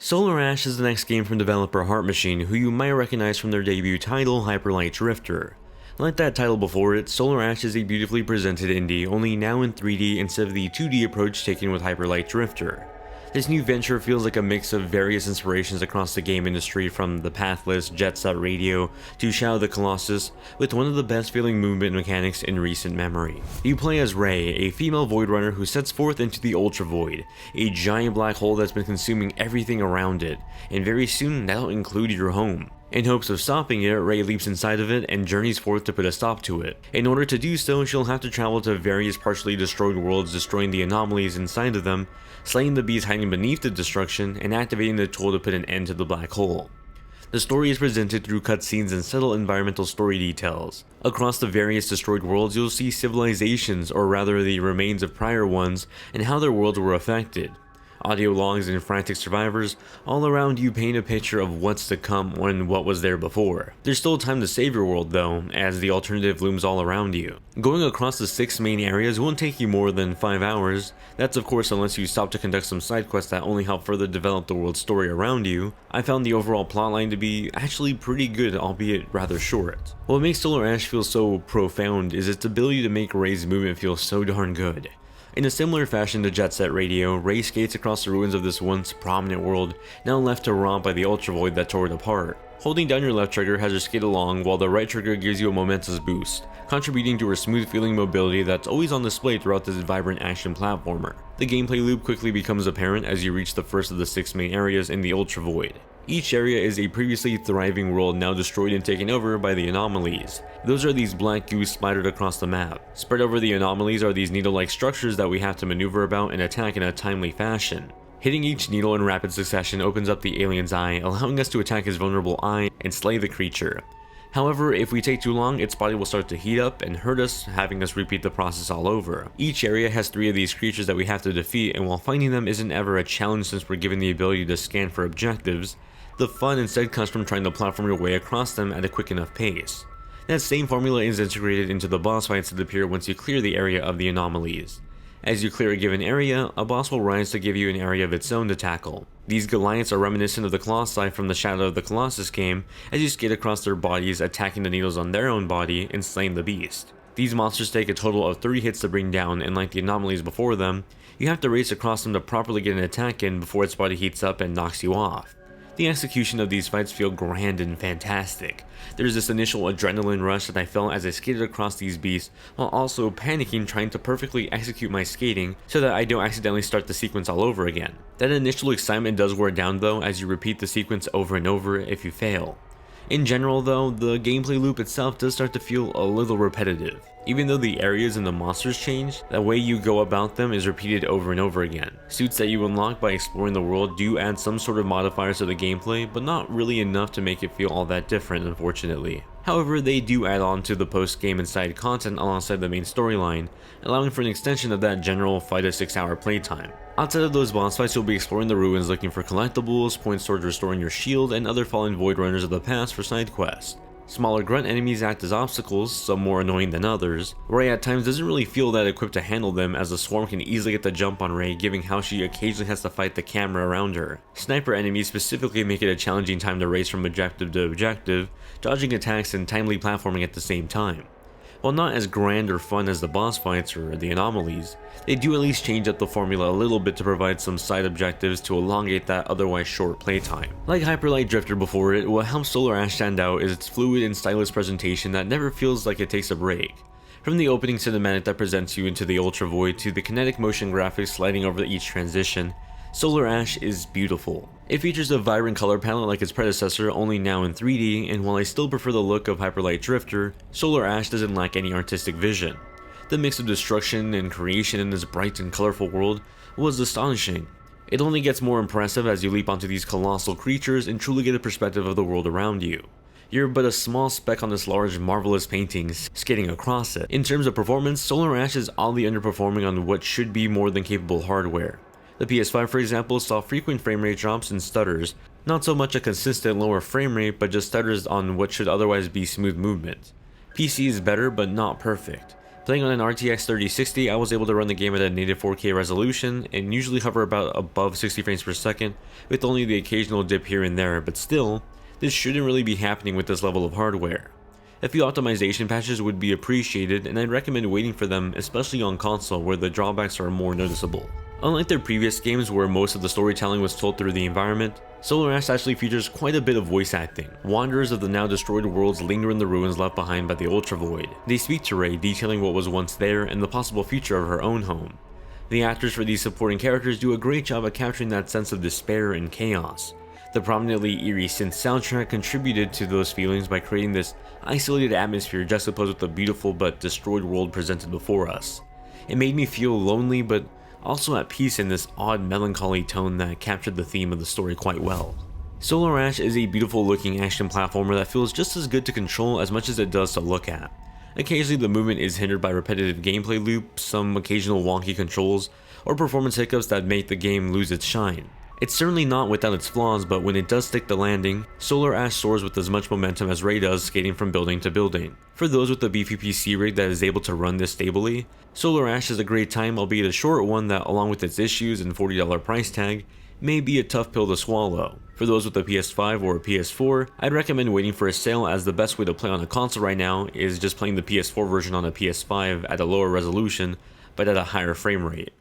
Solar Ash is the next game from developer Heart Machine, who you might recognize from their debut title, Hyper Light Drifter. Like that title before it, Solar Ash is a beautifully presented indie, only now in 3D instead of the 2D approach taken with Hyper Light Drifter. This new venture feels like a mix of various inspirations across the game industry, from the Pathless Jet Set Radio to Shadow of the Colossus, with one of the best feeling movement mechanics in recent memory. You play as Ray, a female Void Runner who sets forth into the Ultra Void, a giant black hole that's been consuming everything around it, and very soon that'll include your home. In hopes of stopping it, Ray leaps inside of it and journeys forth to put a stop to it. In order to do so, she'll have to travel to various partially destroyed worlds, destroying the anomalies inside of them, slaying the beasts hiding beneath the destruction, and activating the tool to put an end to the black hole. The story is presented through cutscenes and subtle environmental story details. Across the various destroyed worlds, you'll see civilizations, or rather the remains of prior ones, and how their worlds were affected. Audio logs and frantic survivors all around you paint a picture of what's to come and what was there before. There's still time to save your world though, as the alternative looms all around you. Going across the 6 main areas won't take you more than 5 hours. That's of course unless you stop to conduct some side quests that only help further develop the world's story around you. I found the overall plotline to be actually pretty good, albeit rather short. What makes Solar Ash feel so profound is its ability to make Ray's movement feel so darn good. In a similar fashion to Jet Set Radio, Ray skates across the ruins of this once prominent world, now left to rot by the Ultra Void that tore it apart. Holding down your left trigger has her skate along, while the right trigger gives you a momentous boost, contributing to her smooth feeling mobility that's always on display throughout this vibrant action platformer. The gameplay loop quickly becomes apparent as you reach the first of the 6 main areas in the Ultra Void. Each area is a previously thriving world now destroyed and taken over by the anomalies. Those are these black goo splattered across the map. Spread over the anomalies are these needle-like structures that we have to maneuver about and attack in a timely fashion. Hitting each needle in rapid succession opens up the alien's eye, allowing us to attack his vulnerable eye and slay the creature. However, if we take too long, its body will start to heat up and hurt us, having us repeat the process all over. Each area has 3 of these creatures that we have to defeat, and while finding them isn't ever a challenge since we're given the ability to scan for objectives, the fun instead comes from trying to platform your way across them at a quick enough pace. That same formula is integrated into the boss fights that appear once you clear the area of the anomalies. As you clear a given area, a boss will rise to give you an area of its own to tackle. These Goliaths are reminiscent of the Colossi from the Shadow of the Colossus game, as you skate across their bodies, attacking the needles on their own body and slaying the beast. These monsters take a total of 30 hits to bring down, and like the anomalies before them, you have to race across them to properly get an attack in before its body heats up and knocks you off. The execution of these fights feel grand and fantastic. There's this initial adrenaline rush that I felt as I skated across these beasts, while also panicking trying to perfectly execute my skating so that I don't accidentally start the sequence all over again. That initial excitement does wear down though, as you repeat the sequence over and over if you fail. In general though, the gameplay loop itself does start to feel a little repetitive. Even though the areas and the monsters change, the way you go about them is repeated over and over again. Suits that you unlock by exploring the world do add some sort of modifiers to the gameplay, but not really enough to make it feel all that different, unfortunately. However, they do add on to the post-game and side content alongside the main storyline, allowing for an extension of that general 5 to 6 hour playtime. Outside of those boss fights, you'll be exploring the ruins looking for collectibles, points towards restoring your shield, and other fallen Void Runners of the past for side quests. Smaller grunt enemies act as obstacles, some more annoying than others. Ray at times doesn't really feel that equipped to handle them, as the swarm can easily get the jump on Ray, given how she occasionally has to fight the camera around her. Sniper enemies specifically make it a challenging time to race from objective to objective, dodging attacks and timely platforming at the same time. While not as grand or fun as the boss fights or the anomalies, they do at least change up the formula a little bit to provide some side objectives to elongate that otherwise short playtime. Like Hyper Light Drifter before it, what helps Solar Ash stand out is its fluid and stylish presentation that never feels like it takes a break. From the opening cinematic that presents you into the Ultra Void to the kinetic motion graphics sliding over each transition, Solar Ash is beautiful. It features a vibrant color palette like its predecessor, only now in 3D, and while I still prefer the look of Hyper Light Drifter, Solar Ash doesn't lack any artistic vision. The mix of destruction and creation in this bright and colorful world was astonishing. It only gets more impressive as you leap onto these colossal creatures and truly get a perspective of the world around you. You're but a small speck on this large, marvelous painting, skating across it. In terms of performance, Solar Ash is oddly underperforming on what should be more than capable hardware. The PS5, for example, saw frequent frame rate drops and stutters, not so much a consistent lower frame rate, but just stutters on what should otherwise be smooth movement. PC is better, but not perfect. Playing on an RTX 3060, I was able to run the game at a native 4K resolution and usually hover about above 60 frames per second, with only the occasional dip here and there, but still, this shouldn't really be happening with this level of hardware. A few optimization patches would be appreciated, and I'd recommend waiting for them, especially on console where the drawbacks are more noticeable. Unlike their previous games where most of the storytelling was told through the environment, Solar Ash actually features quite a bit of voice acting. Wanderers of the now destroyed worlds linger in the ruins left behind by the Ultra Void. They speak to Rei, detailing what was once there and the possible future of her own home. The actors for these supporting characters do a great job at capturing that sense of despair and chaos. The prominently eerie synth soundtrack contributed to those feelings by creating this isolated atmosphere juxtaposed with the beautiful but destroyed world presented before us. It made me feel lonely but also at peace in this odd melancholy tone that captured the theme of the story quite well. Solar Ash is a beautiful looking action platformer that feels just as good to control as much as it does to look at. Occasionally the movement is hindered by repetitive gameplay loops, some occasional wonky controls, or performance hiccups that make the game lose its shine. It's certainly not without its flaws, but when it does stick the landing, Solar Ash soars with as much momentum as Rei does skating from building to building. For those with a beefy PC rig that is able to run this stably, Solar Ash is a great time, albeit a short one that, along with its issues and $40 price tag, may be a tough pill to swallow. For those with a PS5 or a PS4, I'd recommend waiting for a sale, as the best way to play on a console right now is just playing the PS4 version on a PS5 at a lower resolution but at a higher frame rate.